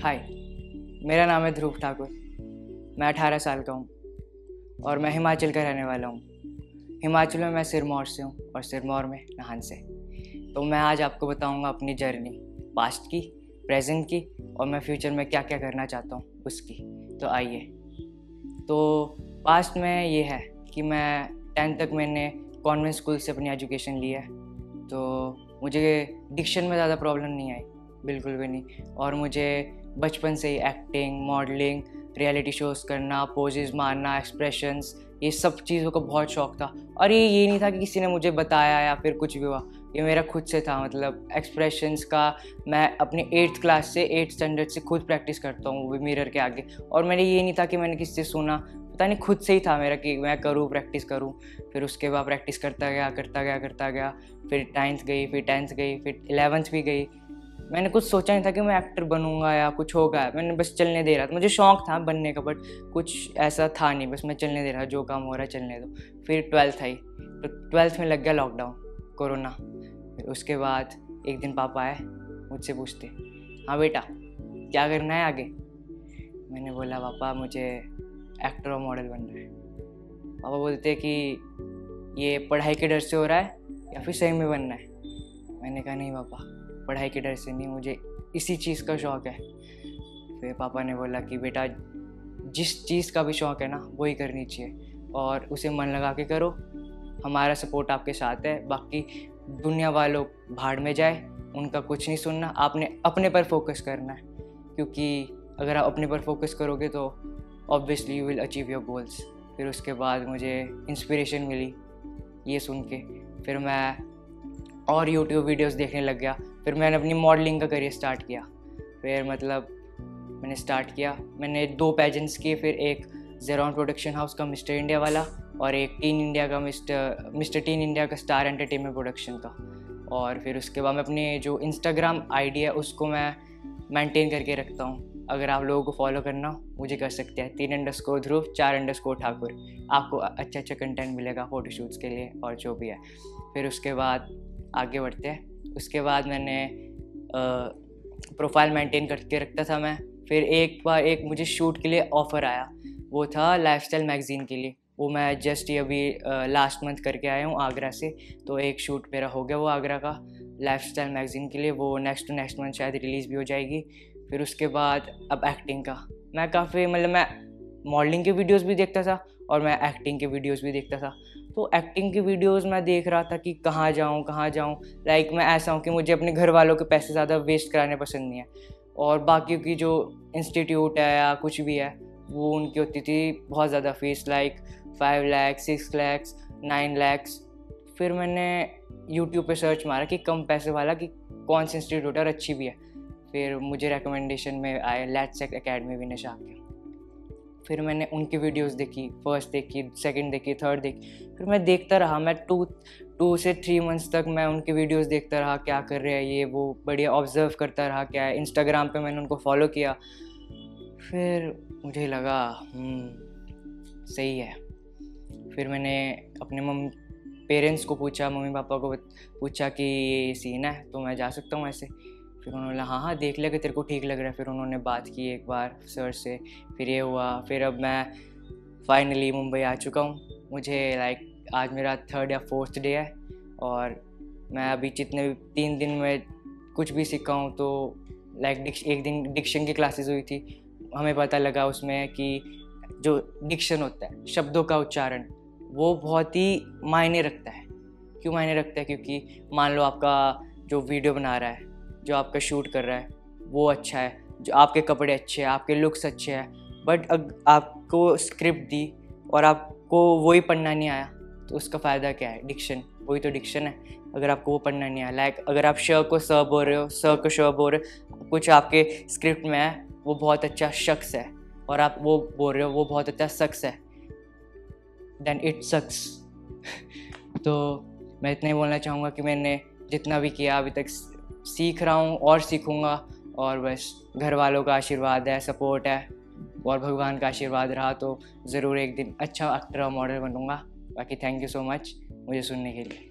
हाय, मेरा नाम है ध्रुव ठाकुर। मैं 18 साल का हूँ और मैं हिमाचल का रहने वाला हूँ। हिमाचल में मैं सिरमौर से हूँ और सिरमौर में नाहन से। तो मैं आज आपको बताऊँगा अपनी जर्नी, पास्ट की, प्रेजेंट की और मैं फ्यूचर में क्या क्या करना चाहता हूँ उसकी। तो आइए। तो पास्ट में ये है कि मैं 10th तक मैंने कॉन्वेंट स्कूल से अपनी एजुकेशन ली है। तो मुझे डिक्शन में ज़्यादा प्रॉब्लम नहीं आई, बिल्कुल भी नहीं। और मुझे बचपन से ही एक्टिंग, मॉडलिंग, रियलिटी शोज़ करना, पोजेस मारना, एक्सप्रेशंस, ये सब चीज़ों का बहुत शौक़ था। और ये नहीं था कि किसी ने मुझे बताया या फिर कुछ भी हुआ, ये मेरा खुद से था। मतलब एक्सप्रेशंस का मैं अपनी 8th क्लास से 8th स्टैंडर्ड से खुद प्रैक्टिस करता हूँ, वो भी मिरर के आगे। और मैंने ये नहीं था कि मैंने किसी से सुना, पता नहीं, खुद से ही था मेरा कि मैं करूँ, प्रैक्टिस करूँ। फिर उसके बाद प्रैक्टिस करता गया। फिर 9th गई, फिर 10th गई, फिर 11th भी गई। मैंने कुछ सोचा नहीं था कि मैं एक्टर बनूंगा या कुछ होगा। मैंने बस चलने दे रहा था, मुझे शौक़ था बनने का, बट कुछ ऐसा था नहीं, बस मैं चलने दे रहा, जो काम हो रहा है चलने दो। फिर 12th आई, तो 12th में लग गया लॉकडाउन, कोरोना। फिर उसके बाद एक दिन पापा आए, मुझसे पूछते, हाँ बेटा क्या करना है आगे। मैंने बोला पापा मुझे एक्टर और मॉडल बनना है। पापा बोलते कि ये पढ़ाई के डर से हो रहा है या फिर सही में बनना है। मैंने कहा नहीं पापा, पढ़ाई के डर से नहीं, मुझे इसी चीज़ का शौक़ है। फिर पापा ने बोला कि बेटा जिस चीज़ का भी शौक़ है ना, वही करनी चाहिए और उसे मन लगा के करो। हमारा सपोर्ट आपके साथ है, बाकी दुनिया वालों भाड़ में जाए, उनका कुछ नहीं सुनना। आपने अपने पर फोकस करना है, क्योंकि अगर आप अपने पर फोकस करोगे तो obviously you will achieve your goals. फिर उसके बाद मुझे इंस्पिरेशन मिली ये सुन के। फिर मैं और यूट्यूब वीडियोस देखने लग गया। फिर मैंने अपनी मॉडलिंग का करियर स्टार्ट किया। फिर मतलब मैंने स्टार्ट किया, मैंने 2 पेजेंट्स किए। फिर एक ज़ेरॉन प्रोडक्शन हाउस का मिस्टर इंडिया वाला और एक टीन इंडिया का मिस्टर टीन इंडिया का स्टार एंटरटेनमेंट प्रोडक्शन का। और फिर उसके बाद मैं अपने जो इंस्टाग्राम आईडी है उसको मैं मेंटेन करके रखता हूँ। अगर आप लोगों को फॉलो करना हो मुझे कर सकते हैं, 3_ध्रुव 4_ठाकुर। आपको अच्छा कंटेंट मिलेगा फ़ोटोशूट्स के लिए और जो भी है। फिर उसके बाद आगे बढ़ते हैं। उसके बाद मैंने प्रोफाइल मेंटेन करके रखता था मैं। फिर एक बार एक मुझे शूट के लिए ऑफ़र आया, वो था लाइफस्टाइल मैगज़ीन के लिए। वो मैं जस्ट ये अभी लास्ट मंथ करके आया हूँ आगरा से। तो एक शूट मेरा हो गया वो आगरा का लाइफस्टाइल मैगज़ीन के लिए। वो नेक्स्ट टू नेक्स्ट मंथ शायद रिलीज़ भी हो जाएगी। फिर उसके बाद अब एक्टिंग का मैं काफ़ी मैं मॉडलिंग के वीडियोस भी देखता था और मैं एक्टिंग के वीडियोस भी देखता था। तो एक्टिंग के वीडियोस मैं देख रहा था कि कहाँ जाऊँ। लाइक मैं ऐसा हूँ कि मुझे अपने घर वालों के पैसे ज़्यादा वेस्ट कराने पसंद नहीं है। और बाकी की जो इंस्टीट्यूट है या कुछ भी है, वो उनकी होती थी बहुत ज़्यादा फीस, लाइक 5 लाख, 6 लाख, 9 लाख। फिर मैंने यूट्यूब पे सर्च मारा कि कम पैसे वाला कि कौन सी इंस्टीट्यूट है और अच्छी भी है। फिर मुझे रिकमेंडेशन में आए लेट्स एकेडमी विनेश के। फिर मैंने उनकी वीडियोस देखी, फर्स्ट देखी, सेकंड देखी, थर्ड देखी। फिर मैं देखता रहा, मैं 2 से 3 मंथ्स तक मैं उनकी वीडियोस देखता रहा, क्या कर रहे हैं ये वो, बढ़िया ऑब्जर्व करता रहा क्या है। इंस्टाग्राम पे मैंने उनको फॉलो किया। फिर मुझे लगा सही है। फिर मैंने अपने पेरेंट्स को पूछा, मम्मी पापा को पूछा कि ये सीन है तो मैं जा सकता हूँ ऐसे। फिर उन्होंने बोला हाँ देख ले कि तेरे को ठीक लग रहा है। फिर उन्होंने बात की एक बार सर से, फिर ये हुआ। फिर अब मैं फाइनली मुंबई आ चुका हूँ। मुझे लाइक आज मेरा 3rd या 4th डे है और मैं अभी जितने भी 3 दिन में कुछ भी सीखा हूँ। तो लाइक एक दिन डिक्शन की क्लासेस हुई थी, हमें पता लगा उसमें कि जो डिक्शन होता है, शब्दों का उच्चारण, वो बहुत ही मायने रखता है। क्यों मायने रखता है? क्योंकि मान लो आपका जो वीडियो बना रहा है, जो आपका शूट कर रहा है, वो अच्छा है, जो आपके कपड़े अच्छे हैं, आपके लुक्स अच्छे हैं, बट आपको स्क्रिप्ट दी और आपको वही पढ़ना नहीं आया तो उसका फ़ायदा क्या है? डिक्शन, वही तो डिक्शन है। अगर आपको वो पढ़ना नहीं आया, लाइक अगर आप श को स बोल रहे हो, स को श बोल रहे हो, कुछ आपके स्क्रिप्ट में है, वो बहुत अच्छा शख्स है, और आप वो बोल रहे हो वो बहुत अच्छा शख्स है, देन इट सक्स। तो मैं इतना ही बोलना चाहूँगा कि मैंने जितना भी किया अभी तक सीख रहा हूँ और सीखूँगा, और बस घर वालों का आशीर्वाद है, सपोर्ट है और भगवान का आशीर्वाद रहा तो ज़रूर एक दिन अच्छा एक्टर और मॉडल बनूँगा। बाकी थैंक यू सो मच मुझे सुनने के लिए।